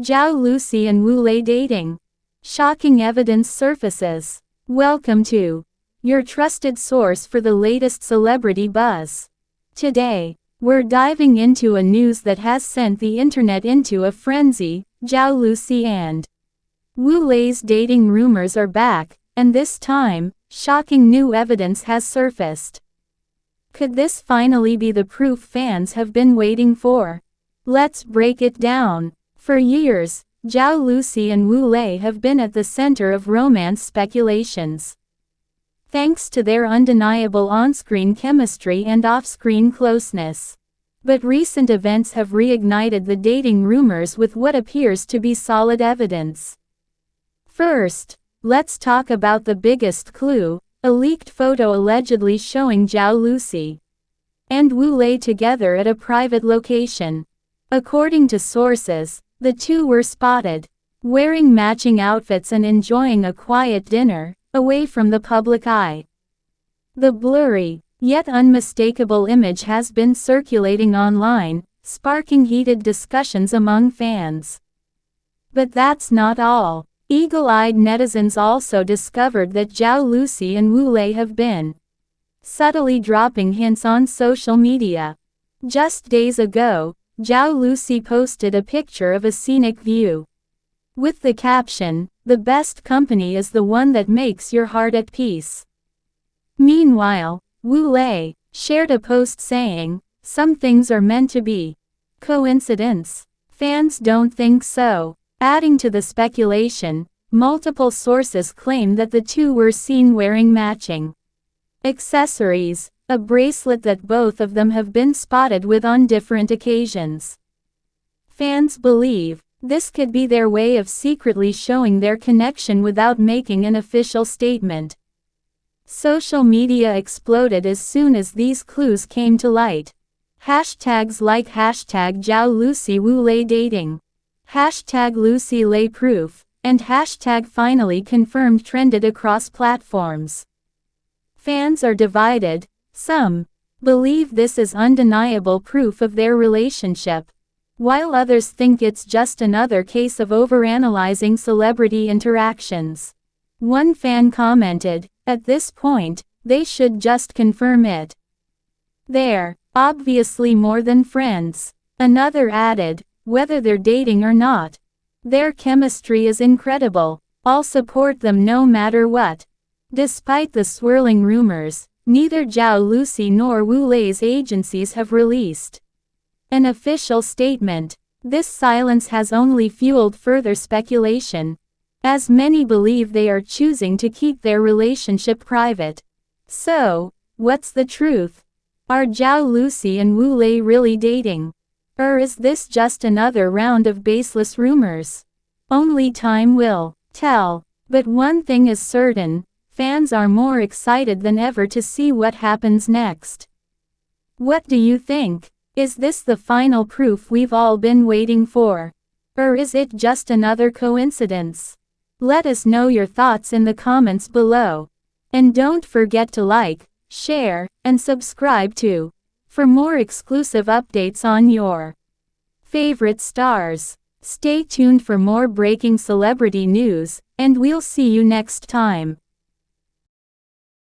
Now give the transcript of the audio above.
Zhao Lucy and Wu Lei dating. Shocking evidence surfaces. Welcome to your trusted source for the latest celebrity buzz. Today, we're diving into a news that has sent the internet into a frenzy. Zhao Lucy and Wu Lei's dating rumors are back, and this time, shocking new evidence has surfaced. Could this finally be the proof fans have been waiting for? Let's break it down. For years, Zhao Lucy and Wu Lei have been at the center of romance speculations. Thanks to their undeniable on-screen chemistry and off-screen closeness. But recent events have reignited the dating rumors with what appears to be solid evidence. First, let's talk about the biggest clue, a leaked photo allegedly showing Zhao Lucy and Wu Lei together at a private location. According to sources, the two were spotted wearing matching outfits and enjoying a quiet dinner, away from the public eye. The blurry, yet unmistakable image has been circulating online, sparking heated discussions among fans. But that's not all. Eagle-eyed netizens also discovered that Zhao Lucy and Wu Lei have been subtly dropping hints on social media. Just days ago, Zhao Lucy posted a picture of a scenic view with the caption, "The best company is the one that makes your heart at peace." Meanwhile, Wu Lei shared a post saying, "Some things are meant to be." Coincidence? Fans don't think so. Adding to the speculation, multiple sources claim that the two were seen wearing matching accessories, a bracelet that both of them have been spotted with on different occasions. Fans believe this could be their way of secretly showing their connection without making an official statement. Social media exploded as soon as these clues came to light. Hashtags like hashtag Zhao Lucy Wu Lei dating, hashtag Lucy Lei proof, and hashtag finally confirmed trended across platforms. Fans are divided. Some believe this is undeniable proof of their relationship, while others think it's just another case of overanalyzing celebrity interactions. One fan commented, "At this point, they should just confirm it. They're obviously more than friends." Another added, "Whether they're dating or not, their chemistry is incredible. I'll support them no matter what." Despite the swirling rumors, neither Zhao Lucy nor Wu Lei's agencies have released an official statement. This silence has only fueled further speculation, as many believe they are choosing to keep their relationship private. So, what's the truth? Are Zhao Lucy and Wu Lei really dating? Or is this just another round of baseless rumors? Only time will tell. But one thing is certain, fans are more excited than ever to see what happens next. What do you think? Is this the final proof we've all been waiting for? Or is it just another coincidence? Let us know your thoughts in the comments below. And don't forget to like, share, and subscribe too, for more exclusive updates on your favorite stars. Stay tuned for more breaking celebrity news, and we'll see you next time.